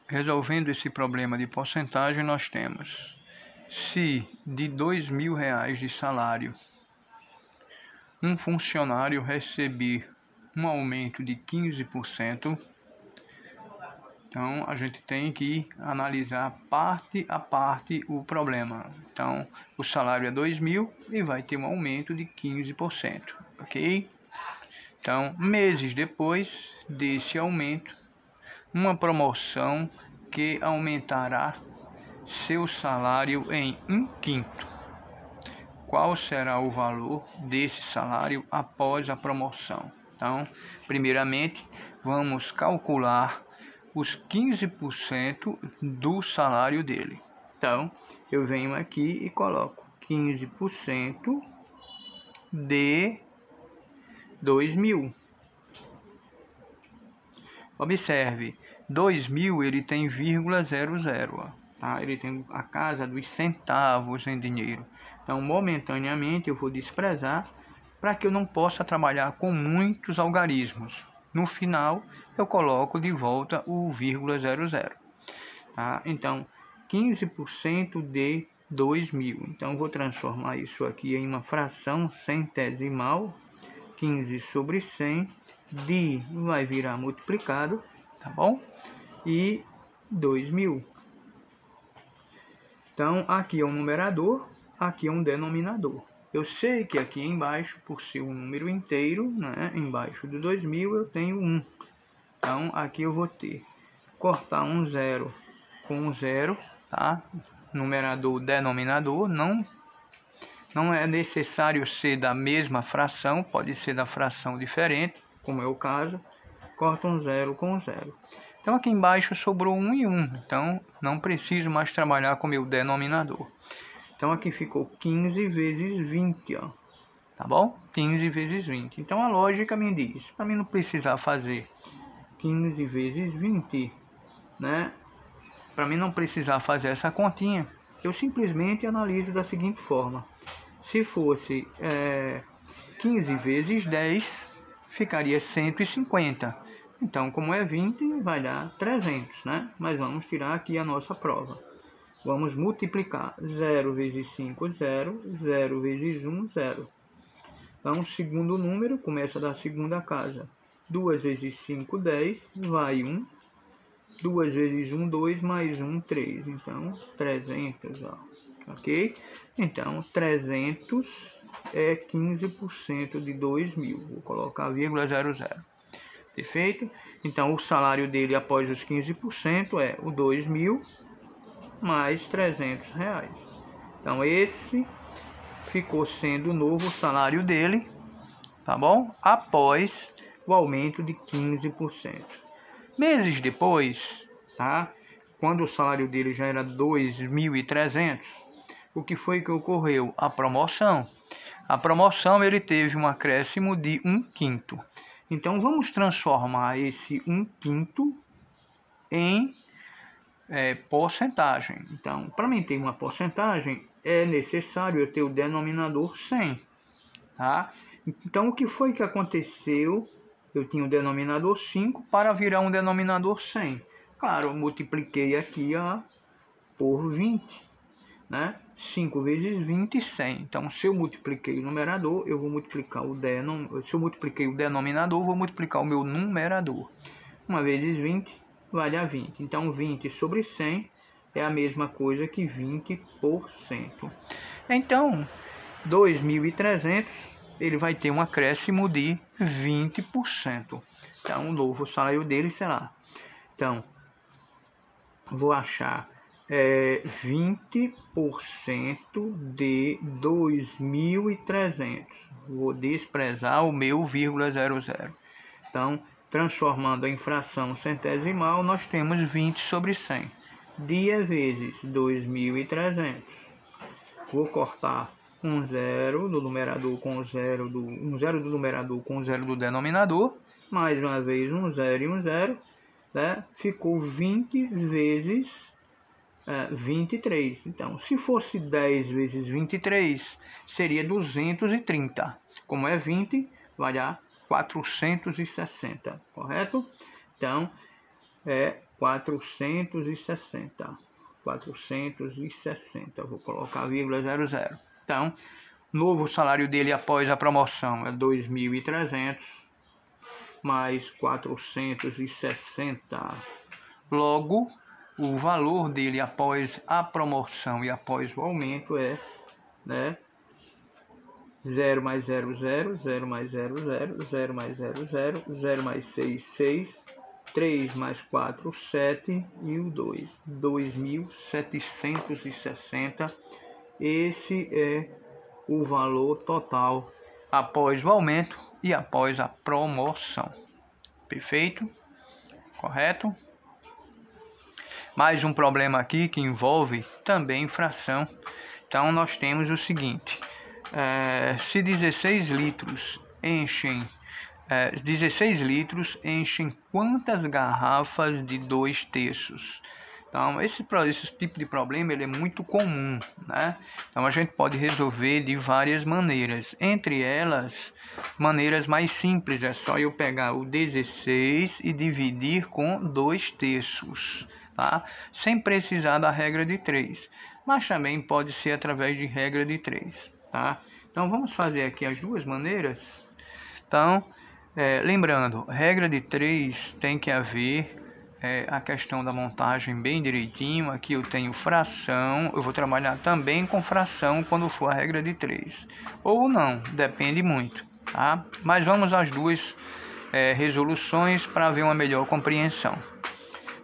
resolvendo esse problema de porcentagem, nós temos, se de R$ 2.000 de salário, um funcionário receber um aumento de 15%, então a gente tem que analisar parte a parte o problema. Então, o salário é 2.000 e vai ter um aumento de 15%, ok? Então, meses depois desse aumento, uma promoção que aumentará seu salário em 1/5. Qual será o valor desse salário após a promoção? Então, primeiramente, vamos calcular os 15% do salário dele. Então, eu venho aqui e coloco 15% de 2.000. Observe, 2.000 ele tem 0,00, tá? Ele tem a casa dos centavos em dinheiro. Então, momentaneamente, eu vou desprezar para que eu não possa trabalhar com muitos algarismos. No final, eu coloco de volta o 0,00. Tá? Então, 15% de 2.000. Então, vou transformar isso aqui em uma fração centesimal. 15 sobre 100, de vai virar multiplicado, tá bom? E 2.000. Então, aqui é um numerador, aqui é um denominador. Eu sei que aqui embaixo, por ser um número inteiro, né, embaixo do 2.000 eu tenho 1. Então, aqui eu vou ter, cortar um zero com um zero, tá? Numerador, denominador, não é necessário ser da mesma fração, pode ser da fração diferente, como é o caso. Corta um zero com um zero. Então aqui embaixo sobrou 1 e 1, então não preciso mais trabalhar com o meu denominador. Então aqui ficou 15 vezes 20, ó. Tá bom? 15 vezes 20. Então a lógica me diz, para mim não precisar fazer 15 vezes 20, né? Para mim não precisar fazer essa continha, eu simplesmente analiso da seguinte forma. Se fosse 15 vezes 10, ficaria 150. Então, como é 20, vai dar 300, né? Mas vamos tirar aqui a nossa prova. Vamos multiplicar 0 vezes 5, 0. 0 vezes 1, 0. Então, o segundo número começa da segunda casa. 2 vezes 5, 10, vai 1. 2 vezes 1, 2, mais 1, 3. Então, 300, ó. Ok? Então, 300 é 15% de 2.000. Vou colocar 0,00. Perfeito? Então, o salário dele após os 15% é o 2.000 mais R$300. Então, esse ficou sendo o novo salário dele, tá bom? Após o aumento de 15%. Meses depois, tá? Quando o salário dele já era 2.300, o que foi que ocorreu? A promoção. A promoção ele teve um acréscimo de 1/5. Então, vamos transformar esse 1/5 em porcentagem. Então, para mim ter uma porcentagem, é necessário eu ter o denominador 100. Tá? Então, o que foi que aconteceu? Eu tinha o denominador 5 para virar um denominador 100. Claro, eu multipliquei aqui por 20. Né? 5 vezes 20, 100. Então, se eu multipliquei o numerador, eu vou multiplicar o denominador. Se eu multipliquei o denominador, vou multiplicar o meu numerador. 1 vezes 20 vai dar 20. Então, 20 sobre 100 é a mesma coisa que 20%. Então, 2.300, ele vai ter um acréscimo de 20%. Então, o novo salário dele será. Então, vou achar 20% de 2.300. Vou desprezar o meu 0,00. Então, transformando a fração centesimal, nós temos 20 sobre 100. Dia vezes 2.300. Vou cortar um zero do numerador com um zero do numerador com um zero do denominador. Mais uma vez um zero e um zero. Né? Ficou 20 vezes 23. Então, se fosse 10 vezes 23, seria 230. Como é 20, vai dar 460, correto? Então, 460. 460, vou colocar vírgula 00. Então, novo salário dele após a promoção é 2.300 mais 460. Logo, o valor dele após a promoção e após o aumento é, né, 0 mais 0, 0, 0 mais 0, 0, 0 mais 0, 0, 0 mais 6, 6, 3 mais 4, 7 e o 2, 2.760. Esse é o valor total após o aumento e após a promoção. Perfeito? Correto? Mais um problema aqui que envolve também fração. Então nós temos o seguinte: se 16 litros enchem 16 litros enchem quantas garrafas de 2/3? Então esse tipo de problema ele é muito comum, né? Então a gente pode resolver de várias maneiras. Entre elas, maneiras mais simples, é só eu pegar o 16 e dividir com 2/3, tá? Sem precisar da regra de 3, mas também pode ser através de regra de 3, tá? Então vamos fazer aqui as duas maneiras. Então, lembrando, regra de 3 tem que haver a questão da montagem bem direitinho. Aqui eu tenho fração, eu vou trabalhar também com fração quando for a regra de 3. Ou não, depende muito, tá? Mas vamos às duas resoluções para ver uma melhor compreensão.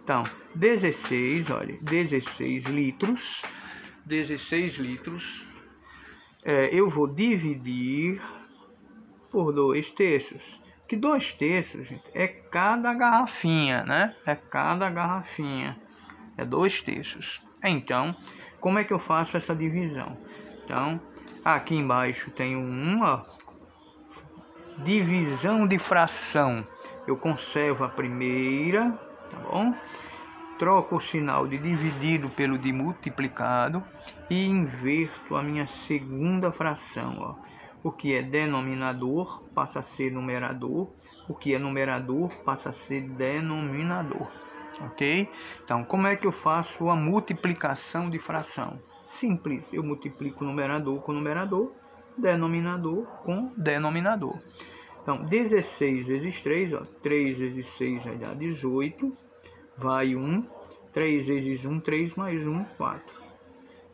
Então, 16, olha, 16 litros, eu vou dividir por 2/3. Que 2/3, gente, é cada garrafinha, né? É cada garrafinha. É 2/3. Então, como é que eu faço essa divisão? Então, aqui embaixo tem uma divisão de fração. Eu conservo a primeira, tá bom? Troco o sinal de dividido pelo de multiplicado e inverto a minha segunda fração, ó. O que é denominador passa a ser numerador, o que é numerador passa a ser denominador, ok? Então, como é que eu faço a multiplicação de fração? Simples, eu multiplico numerador com numerador, denominador com denominador. Então, 16 vezes 3, ó, 3 vezes 6 vai dar 18, vai 1, 3 vezes 1, 3 mais 1, 4.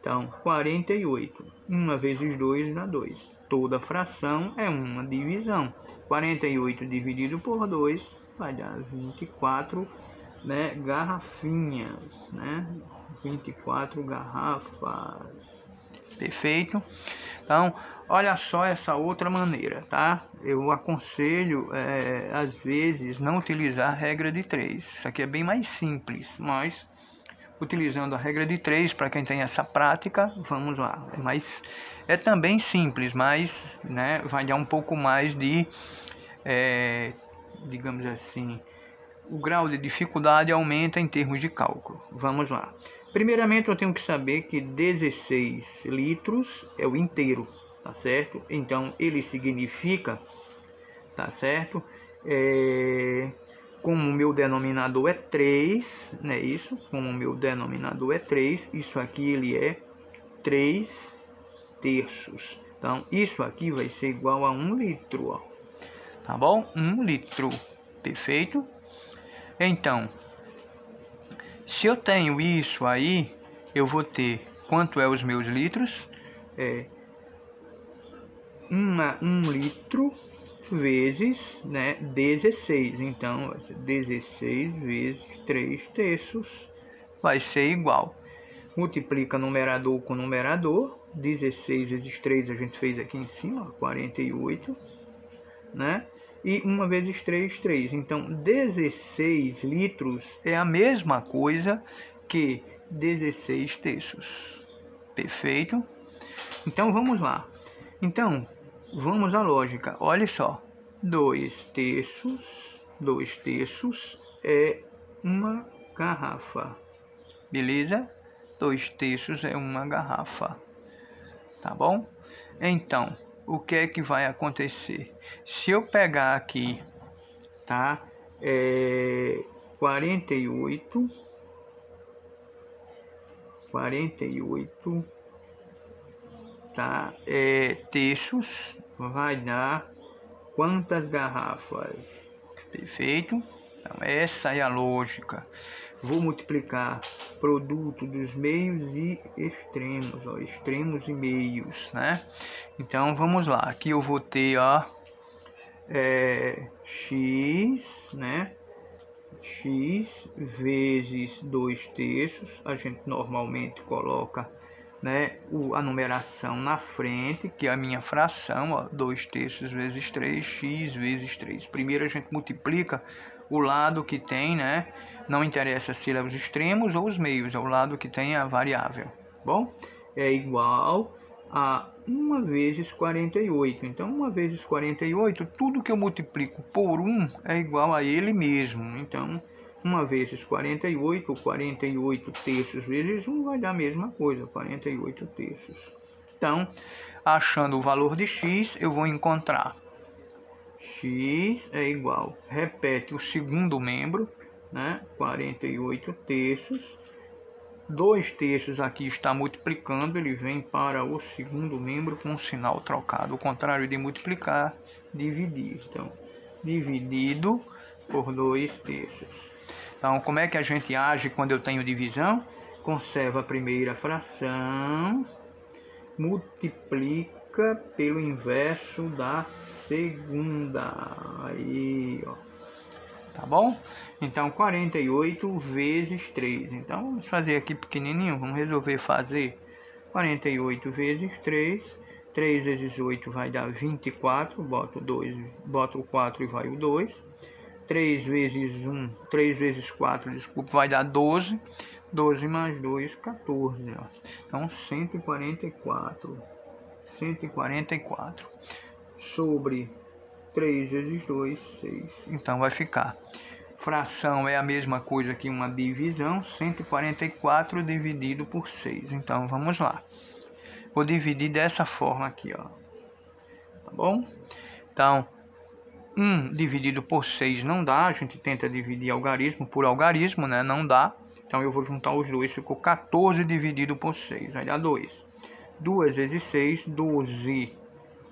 Então, 48, 1 vezes 2 dá 2. Toda fração é uma divisão. 48 dividido por 2 vai dar 24, né, garrafinhas, né? 24 garrafas. Perfeito? Então, olha só essa outra maneira, tá? Eu aconselho, às vezes, não utilizar a regra de 3. Isso aqui é bem mais simples, mas utilizando a regra de 3, para quem tem essa prática, vamos lá. É também simples, mas, né, vai dar um pouco mais de, digamos assim, o grau de dificuldade aumenta em termos de cálculo. Vamos lá. Primeiramente, eu tenho que saber que 16 litros é o inteiro, tá certo? Então, ele significa, tá certo? Como o meu denominador é 3, né? Isso, como o meu denominador é 3, isso aqui ele é 3/3. Então, isso aqui vai ser igual a 1 litro, ó. Tá bom? 1 litro. Perfeito? Então, se eu tenho isso aí, eu vou ter quanto é os meus litros? 1 litro vezes, né, 16. Então, vai ser 16 vezes 3/3 vai ser igual. Multiplica numerador com numerador. 16 vezes 3 a gente fez aqui em cima, 48, né? E 1 vezes 3, 3. Então, 16 litros é a mesma coisa que 16/3. Perfeito? Então, vamos lá. Então, vamos à lógica. Olha só. 2/3 é uma garrafa. Beleza? 2/3 é uma garrafa. Tá bom? Então, o que é que vai acontecer? Se eu pegar aqui, tá? 48 tá, terços vai dar quantas garrafas? Perfeito? Então essa é a lógica. Vou multiplicar produto dos meios e extremos, ó, extremos e meios, né? Então vamos lá, aqui eu vou ter, ó, x, né? X vezes 2 terços, a gente normalmente coloca, né, a numeração na frente, que é a minha fração, ó, 2 terços vezes 3, x vezes 3. Primeiro a gente multiplica o lado que tem, né, não interessa se é os extremos ou os meios, é o lado que tem a variável. Bom, é igual a 1 vezes 48. Então, 1 vezes 48, tudo que eu multiplico por 1 é igual a ele mesmo. Então, 1 vezes 48, 48 terços vezes 1 vai dar a mesma coisa, 48 terços. Então, achando o valor de x, eu vou encontrar x é igual, repete o segundo membro, né, 48 terços. 2 terços aqui está multiplicando, ele vem para o segundo membro com um sinal trocado. O contrário de multiplicar, dividir. Então, dividido por 2 terços. Então, como é que a gente age quando eu tenho divisão? Conserva a primeira fração, multiplica pelo inverso da segunda. Aí, ó. Tá bom? Então, 48 vezes 3. Então, vamos fazer aqui pequenininho. Vamos resolver fazer 48 vezes 3. 3 vezes 8 vai dar 24. Boto o 4 e vai o 2. 3 vezes 4, desculpa, vai dar 12. 12 mais 2, 14. Ó. Então, 144. 144. Sobre 3 vezes 2, 6. Então vai ficar. Fração é a mesma coisa que uma divisão. 144 dividido por 6. Então vamos lá. Vou dividir dessa forma aqui, ó. Tá bom? Então, 1 dividido por 6 não dá. A gente tenta dividir algarismo por algarismo, né? Não dá. Então eu vou juntar os dois. Ficou 14 dividido por 6. Vai dar 2. 2 vezes 6, 12.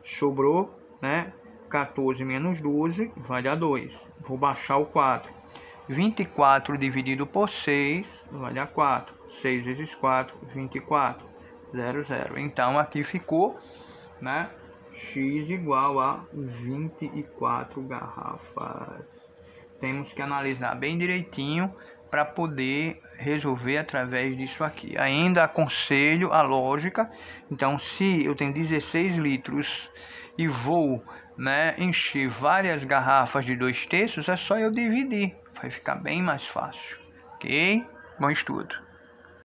Sobrou, né? 14 menos 12 vai dar 2. Vou baixar o 4. 24 dividido por 6 vai dar 4. 6 vezes 4, 24. 0, 0. Então aqui ficou, né, x igual a 24 garrafas. Temos que analisar bem direitinho para poder resolver através disso aqui. Ainda aconselho a lógica. Então, se eu tenho 16 litros e vou, né, encher várias garrafas de 2 terços, é só eu dividir. Vai ficar bem mais fácil. Ok? Bom estudo.